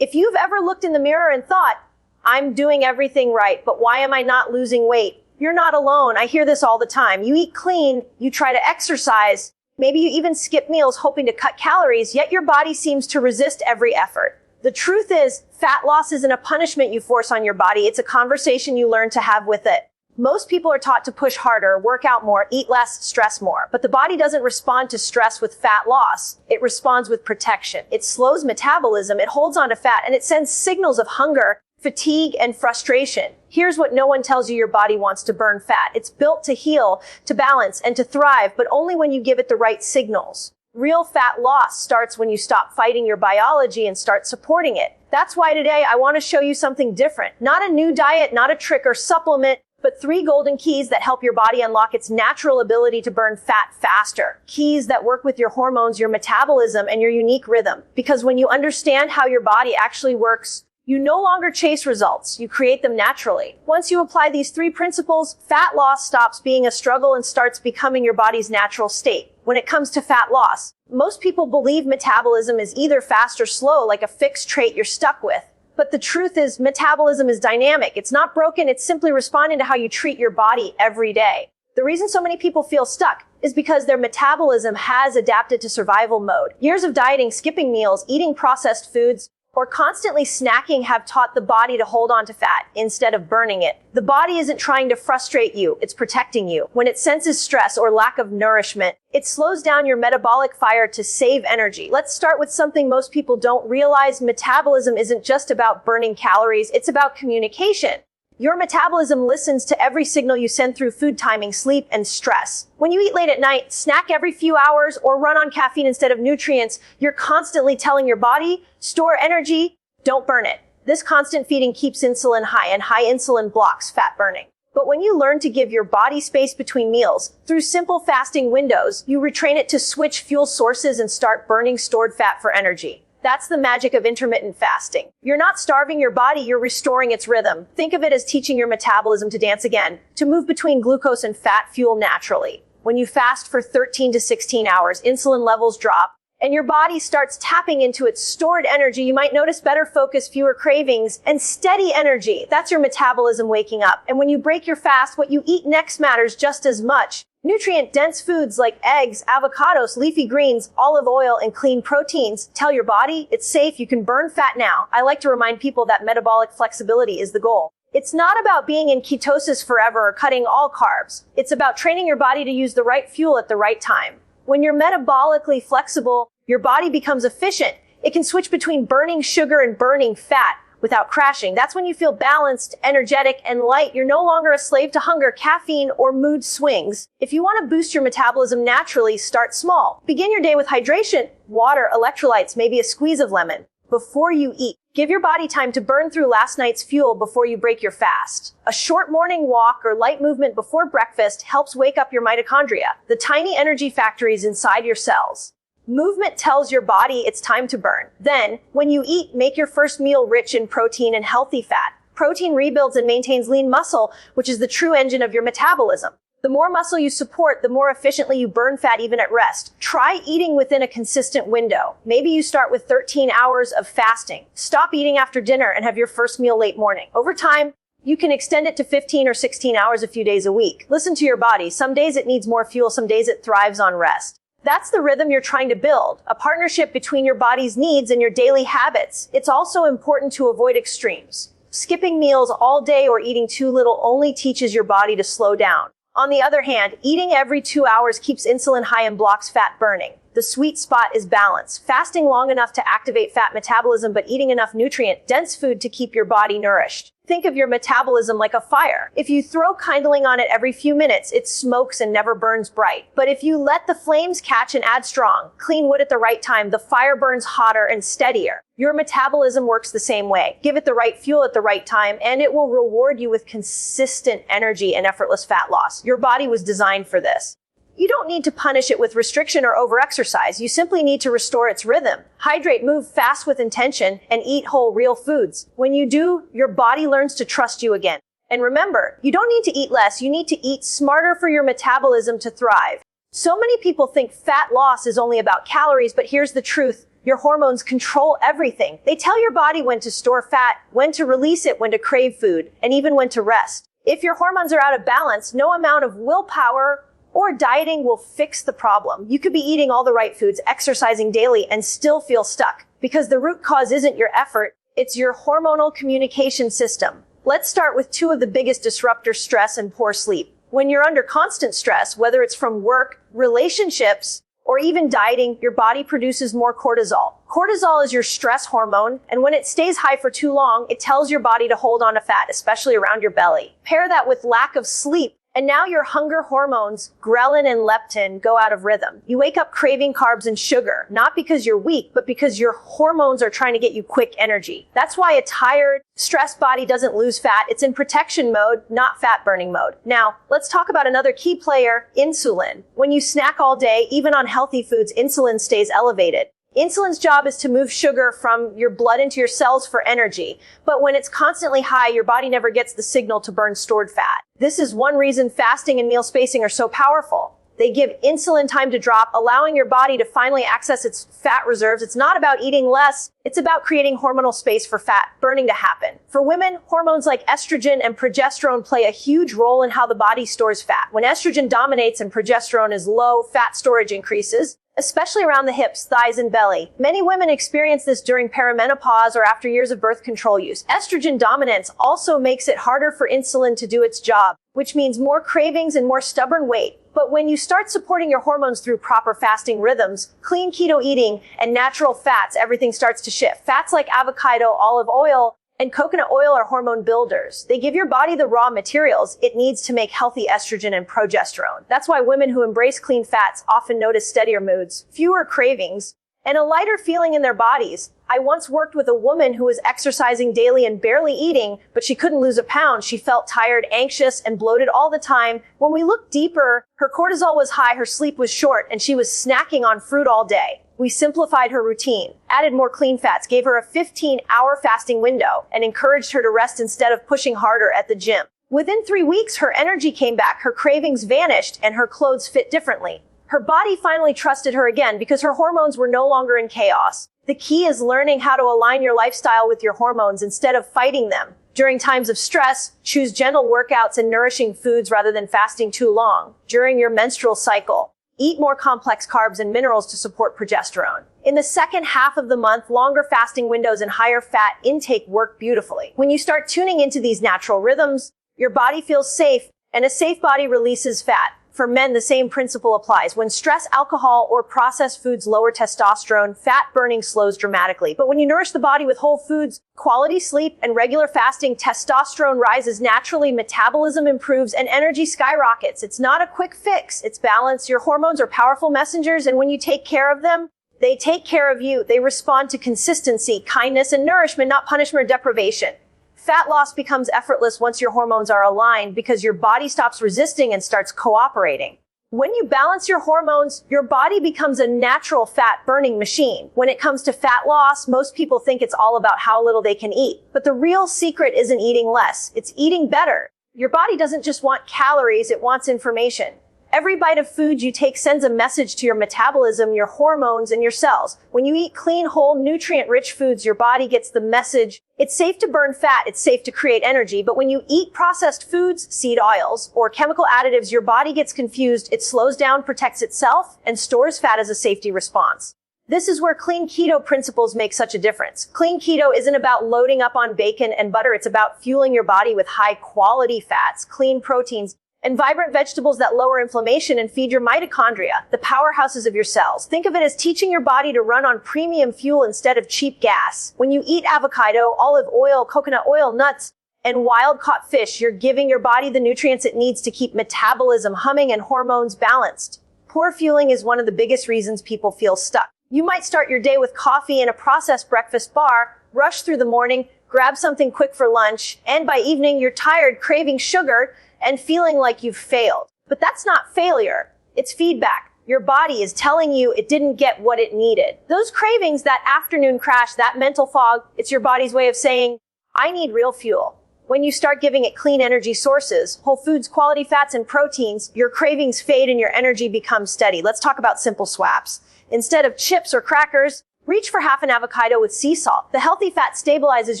If you've ever looked in the mirror and thought, I'm doing everything right, but why am I not losing weight? You're not alone. I hear this all the time. You eat clean, you try to exercise, maybe you even skip meals hoping to cut calories, yet your body seems to resist every effort. The truth is, fat loss isn't a punishment you force on your body. It's a conversation you learn to have with it. Most people are taught to push harder, work out more, eat less, stress more. But the body doesn't respond to stress with fat loss. It responds with protection. It slows metabolism, it holds on to fat, and it sends signals of hunger, fatigue, and frustration. Here's what no one tells you: your body wants to burn fat. It's built to heal, to balance, and to thrive, but only when you give it the right signals. Real fat loss starts when you stop fighting your biology and start supporting it. That's why today I want to show you something different. Not a new diet, not a trick or supplement, but 3 golden keys that help your body unlock its natural ability to burn fat faster. Keys that work with your hormones, your metabolism, and your unique rhythm. Because when you understand how your body actually works, you no longer chase results, you create them naturally. Once you apply these 3 principles, fat loss stops being a struggle and starts becoming your body's natural state. When it comes to fat loss, most people believe metabolism is either fast or slow, like a fixed trait you're stuck with. But the truth is, metabolism is dynamic. It's not broken, it's simply responding to how you treat your body every day. The reason so many people feel stuck is because their metabolism has adapted to survival mode. Years of dieting, skipping meals, eating processed foods, or constantly snacking have taught the body to hold on to fat instead of burning it. The body isn't trying to frustrate you, it's protecting you. When it senses stress or lack of nourishment, it slows down your metabolic fire to save energy. Let's start with something most people don't realize. Metabolism isn't just about burning calories, it's about communication. Your metabolism listens to every signal you send through food timing, sleep, and stress. When you eat late at night, snack every few hours, or run on caffeine instead of nutrients, you're constantly telling your body, store energy, don't burn it. This constant feeding keeps insulin high, and high insulin blocks fat burning. But when you learn to give your body space between meals, through simple fasting windows, you retrain it to switch fuel sources and start burning stored fat for energy. That's the magic of intermittent fasting. You're not starving your body, you're restoring its rhythm. Think of it as teaching your metabolism to dance again, to move between glucose and fat fuel naturally. When you fast for 13 to 16 hours, insulin levels drop, and your body starts tapping into its stored energy. You might notice better focus, fewer cravings, and steady energy. That's your metabolism waking up. And when you break your fast, what you eat next matters just as much. Nutrient-dense foods like eggs, avocados, leafy greens, olive oil, and clean proteins tell your body it's safe, you can burn fat now. I like to remind people that metabolic flexibility is the goal. It's not about being in ketosis forever or cutting all carbs. It's about training your body to use the right fuel at the right time. When you're metabolically flexible, your body becomes efficient. It can switch between burning sugar and burning fat without crashing. That's when you feel balanced, energetic, and light. You're no longer a slave to hunger, caffeine, or mood swings. If you want to boost your metabolism naturally, start small. Begin your day with hydration, water, electrolytes, maybe a squeeze of lemon. Before you eat, give your body time to burn through last night's fuel before you break your fast. A short morning walk or light movement before breakfast helps wake up your mitochondria, the tiny energy factories inside your cells. Movement tells your body it's time to burn. Then, when you eat, make your first meal rich in protein and healthy fat. Protein rebuilds and maintains lean muscle, which is the true engine of your metabolism. The more muscle you support, the more efficiently you burn fat even at rest. Try eating within a consistent window. Maybe you start with 13 hours of fasting. Stop eating after dinner and have your first meal late morning. Over time, you can extend it to 15 or 16 hours a few days a week. Listen to your body. Some days it needs more fuel, some days it thrives on rest. That's the rhythm you're trying to build, a partnership between your body's needs and your daily habits. It's also important to avoid extremes. Skipping meals all day or eating too little only teaches your body to slow down. On the other hand, eating every 2 hours keeps insulin high and blocks fat burning. The sweet spot is balance, fasting long enough to activate fat metabolism but eating enough nutrient-dense food to keep your body nourished. Think of your metabolism like a fire. If you throw kindling on it every few minutes, it smokes and never burns bright. But if you let the flames catch and add strong, clean wood at the right time, the fire burns hotter and steadier. Your metabolism works the same way. Give it the right fuel at the right time, and it will reward you with consistent energy and effortless fat loss. Your body was designed for this. You don't need to punish it with restriction or overexercise. You simply need to restore its rhythm. Hydrate, move, fast with intention, and eat whole, real foods. When you do, your body learns to trust you again. And remember, you don't need to eat less. You need to eat smarter for your metabolism to thrive. So many people think fat loss is only about calories, but here's the truth. Your hormones control everything. They tell your body when to store fat, when to release it, when to crave food, and even when to rest. If your hormones are out of balance, no amount of willpower or dieting will fix the problem. You could be eating all the right foods, exercising daily, and still feel stuck. Because the root cause isn't your effort, it's your hormonal communication system. Let's start with two of the biggest disruptors: stress and poor sleep. When you're under constant stress, whether it's from work, relationships, or even dieting, your body produces more cortisol. Cortisol is your stress hormone, and when it stays high for too long, it tells your body to hold on to fat, especially around your belly. Pair that with lack of sleep, and now your hunger hormones, ghrelin and leptin, go out of rhythm. You wake up craving carbs and sugar, not because you're weak, but because your hormones are trying to get you quick energy. That's why a tired, stressed body doesn't lose fat. It's in protection mode, not fat burning mode. Now, let's talk about another key player, insulin. When you snack all day, even on healthy foods, insulin stays elevated. Insulin's job is to move sugar from your blood into your cells for energy. But when it's constantly high, your body never gets the signal to burn stored fat. This is one reason fasting and meal spacing are so powerful. They give insulin time to drop, allowing your body to finally access its fat reserves. It's not about eating less. It's about creating hormonal space for fat burning to happen. For women, hormones like estrogen and progesterone play a huge role in how the body stores fat. When estrogen dominates and progesterone is low, fat storage increases, especially around the hips, thighs, and belly. Many women experience this during perimenopause or after years of birth control use. Estrogen dominance also makes it harder for insulin to do its job, which means more cravings and more stubborn weight. But when you start supporting your hormones through proper fasting rhythms, clean keto eating, and natural fats, everything starts to shift. Fats like avocado, olive oil, and coconut oil are hormone builders. They give your body the raw materials it needs to make healthy estrogen and progesterone. That's why women who embrace clean fats often notice steadier moods, fewer cravings, and a lighter feeling in their bodies. I once worked with a woman who was exercising daily and barely eating, but she couldn't lose a pound. She felt tired, anxious, and bloated all the time. When we looked deeper, her cortisol was high, her sleep was short, and she was snacking on fruit all day. We simplified her routine, added more clean fats, gave her a 15-hour fasting window, and encouraged her to rest instead of pushing harder at the gym. Within 3 weeks, her energy came back, her cravings vanished, and her clothes fit differently. Her body finally trusted her again because her hormones were no longer in chaos. The key is learning how to align your lifestyle with your hormones instead of fighting them. During times of stress, choose gentle workouts and nourishing foods rather than fasting too long. During your menstrual cycle, eat more complex carbs and minerals to support progesterone. In the second half of the month, longer fasting windows and higher fat intake work beautifully. When you start tuning into these natural rhythms, your body feels safe, and a safe body releases fat. For men, the same principle applies. When stress, alcohol, or processed foods lower testosterone, fat burning slows dramatically. But when you nourish the body with whole foods, quality sleep, and regular fasting, testosterone rises naturally, metabolism improves, and energy skyrockets. It's not a quick fix. It's balance. Your hormones are powerful messengers, and when you take care of them, they take care of you. They respond to consistency, kindness, and nourishment, not punishment or deprivation. Fat loss becomes effortless once your hormones are aligned because your body stops resisting and starts cooperating. When you balance your hormones, your body becomes a natural fat burning machine. When it comes to fat loss, most people think it's all about how little they can eat. But the real secret isn't eating less, it's eating better. Your body doesn't just want calories, it wants information. Every bite of food you take sends a message to your metabolism, your hormones, and your cells. When you eat clean, whole, nutrient-rich foods, your body gets the message. It's safe to burn fat, it's safe to create energy, but when you eat processed foods, seed oils, or chemical additives, your body gets confused. It slows down, protects itself, and stores fat as a safety response. This is where clean keto principles make such a difference. Clean keto isn't about loading up on bacon and butter. It's about fueling your body with high-quality fats, clean proteins, and vibrant vegetables that lower inflammation and feed your mitochondria, the powerhouses of your cells. Think of it as teaching your body to run on premium fuel instead of cheap gas. When you eat avocado, olive oil, coconut oil, nuts, and wild-caught fish, you're giving your body the nutrients it needs to keep metabolism humming and hormones balanced. Poor fueling is one of the biggest reasons people feel stuck. You might start your day with coffee and a processed breakfast bar, rush through the morning, grab something quick for lunch, and by evening you're tired, craving sugar, and feeling like you've failed. But that's not failure. It's feedback. Your body is telling you it didn't get what it needed. Those cravings, that afternoon crash, that mental fog, it's your body's way of saying, I need real fuel. When you start giving it clean energy sources, whole foods, quality fats, and proteins, your cravings fade and your energy becomes steady. Let's talk about simple swaps. Instead of chips or crackers, Reach for half an avocado with sea salt. The healthy fat stabilizes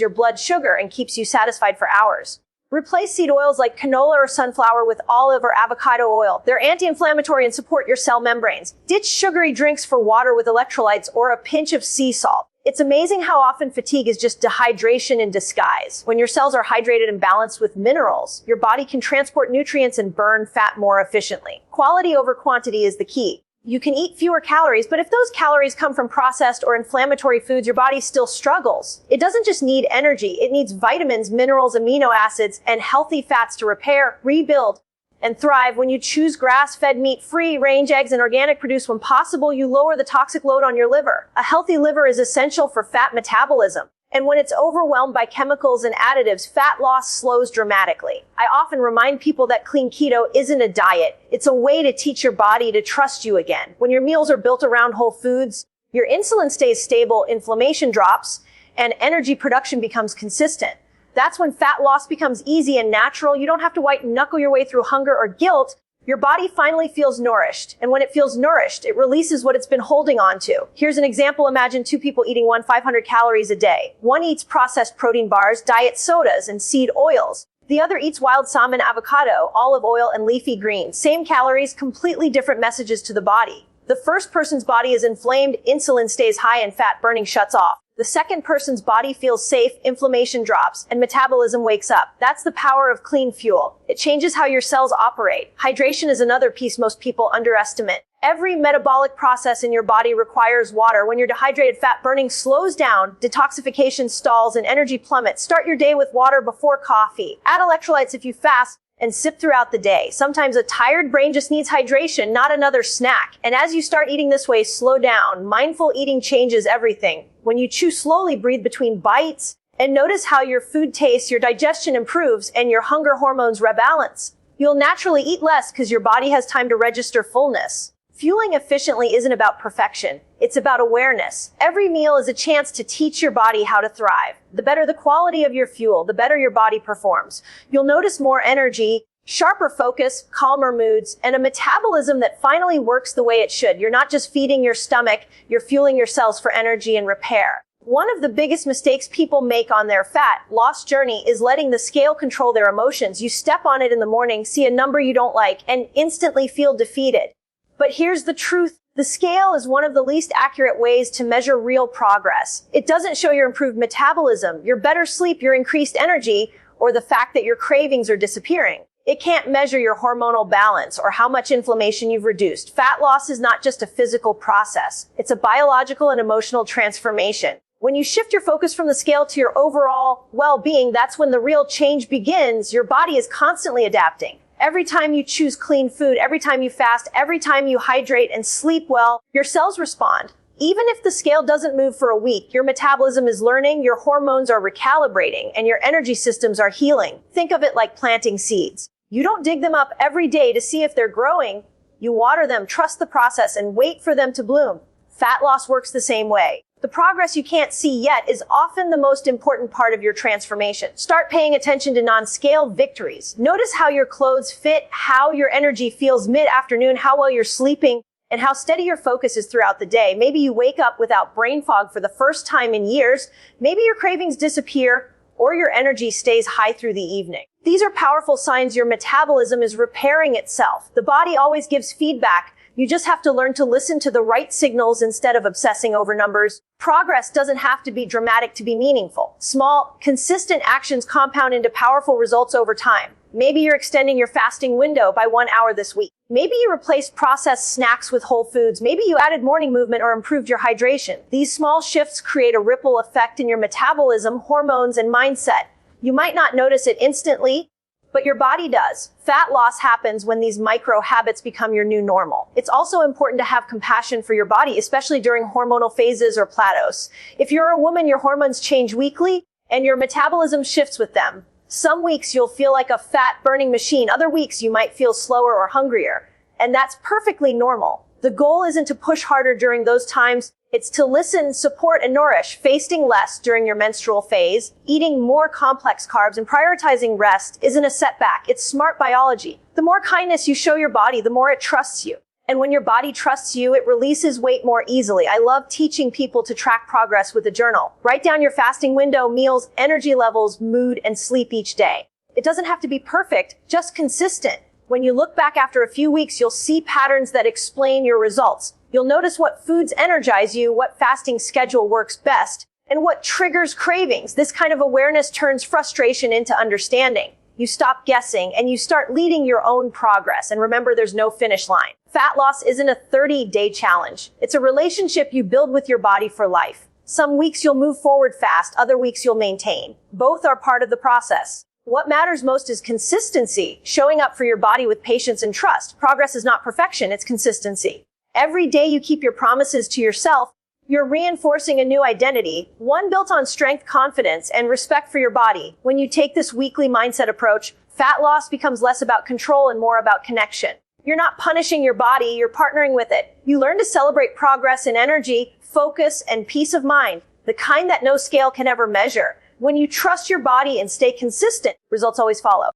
your blood sugar and keeps you satisfied for hours. Replace seed oils like canola or sunflower with olive or avocado oil. They're anti-inflammatory and support your cell membranes. Ditch sugary drinks for water with electrolytes or a pinch of sea salt. It's amazing how often fatigue is just dehydration in disguise. When your cells are hydrated and balanced with minerals, your body can transport nutrients and burn fat more efficiently. Quality over quantity is the key. You can eat fewer calories, but if those calories come from processed or inflammatory foods, your body still struggles. It doesn't just need energy. It needs vitamins, minerals, amino acids, and healthy fats to repair, rebuild, and thrive. When you choose grass-fed, meat-free, range eggs, and organic produce when possible, you lower the toxic load on your liver. A healthy liver is essential for fat metabolism. And when it's overwhelmed by chemicals and additives, fat loss slows dramatically. I often remind people that clean keto isn't a diet. It's a way to teach your body to trust you again. When your meals are built around whole foods, your insulin stays stable, inflammation drops, and energy production becomes consistent. That's when fat loss becomes easy and natural. You don't have to white knuckle your way through hunger or guilt. Your body finally feels nourished. And when it feels nourished, it releases what it's been holding on to. Here's an example. Imagine two people eating 500 calories a day. One eats processed protein bars, diet sodas, and seed oils. The other eats wild salmon, avocado, olive oil, and leafy greens. Same calories, completely different messages to the body. The first person's body is inflamed, insulin stays high, and fat burning shuts off. The second person's body feels safe, inflammation drops, and metabolism wakes up. That's the power of clean fuel. It changes how your cells operate. Hydration is another piece most people underestimate. Every metabolic process in your body requires water. When you're dehydrated, fat burning slows down, detoxification stalls, and energy plummets. Start your day with water before coffee. Add electrolytes if you fast, and sip throughout the day. Sometimes a tired brain just needs hydration, not another snack. And as you start eating this way, slow down. Mindful eating changes everything. When you chew slowly, breathe between bites, and notice how your food tastes, your digestion improves, and your hunger hormones rebalance. You'll naturally eat less because your body has time to register fullness. Fueling efficiently isn't about perfection. It's about awareness. Every meal is a chance to teach your body how to thrive. The better the quality of your fuel, the better your body performs. You'll notice more energy, sharper focus, calmer moods, and a metabolism that finally works the way it should. You're not just feeding your stomach, you're fueling your cells for energy and repair. One of the biggest mistakes people make on their fat loss journey is letting the scale control their emotions. You step on it in the morning, see a number you don't like, and instantly feel defeated. But here's the truth. The scale is one of the least accurate ways to measure real progress. It doesn't show your improved metabolism, your better sleep, your increased energy, or the fact that your cravings are disappearing. It can't measure your hormonal balance or how much inflammation you've reduced. Fat loss is not just a physical process. It's a biological and emotional transformation. When you shift your focus from the scale to your overall well-being, that's when the real change begins. Your body is constantly adapting. Every time you choose clean food, every time you fast, every time you hydrate and sleep well, your cells respond. Even if the scale doesn't move for a week, your metabolism is learning, your hormones are recalibrating, and your energy systems are healing. Think of it like planting seeds. You don't dig them up every day to see if they're growing. You water them, trust the process, and wait for them to bloom. Fat loss works the same way. The progress you can't see yet is often the most important part of your transformation. Start paying attention to non-scale victories. Notice how your clothes fit, how your energy feels mid-afternoon, how well you're sleeping, and how steady your focus is throughout the day. Maybe you wake up without brain fog for the first time in years. Maybe your cravings disappear, or your energy stays high through the evening. These are powerful signs your metabolism is repairing itself. The body always gives feedback. You just have to learn to listen to the right signals instead of obsessing over numbers. Progress doesn't have to be dramatic to be meaningful. Small, consistent actions compound into powerful results over time. Maybe you're extending your fasting window by 1 hour this week. Maybe you replaced processed snacks with whole foods. Maybe you added morning movement or improved your hydration. These small shifts create a ripple effect in your metabolism, hormones, and mindset. You might not notice it instantly, but your body does. Fat loss happens when these micro habits become your new normal. It's also important to have compassion for your body, especially during hormonal phases or plateaus. If you're a woman, your hormones change weekly and your metabolism shifts with them. Some weeks you'll feel like a fat burning machine. Other weeks you might feel slower or hungrier. And that's perfectly normal. The goal isn't to push harder during those times. It's to listen, support, and nourish, fasting less during your menstrual phase, eating more complex carbs, and prioritizing rest isn't a setback. It's smart biology. The more kindness you show your body, the more it trusts you. And when your body trusts you, it releases weight more easily. I love teaching people to track progress with a journal. Write down your fasting window, meals, energy levels, mood, and sleep each day. It doesn't have to be perfect, just consistent. When you look back after a few weeks, you'll see patterns that explain your results. You'll notice what foods energize you, what fasting schedule works best, and what triggers cravings. This kind of awareness turns frustration into understanding. You stop guessing and you start leading your own progress. And remember, there's no finish line. Fat loss isn't a 30-day challenge. It's a relationship you build with your body for life. Some weeks you'll move forward fast, other weeks you'll maintain. Both are part of the process. What matters most is consistency, showing up for your body with patience and trust. Progress is not perfection, it's consistency. Every day you keep your promises to yourself, you're reinforcing a new identity, one built on strength, confidence, and respect for your body. When you take this weekly mindset approach, fat loss becomes less about control and more about connection. You're not punishing your body, you're partnering with it. You learn to celebrate progress in energy, focus, and peace of mind, the kind that no scale can ever measure. When you trust your body and stay consistent, results always follow.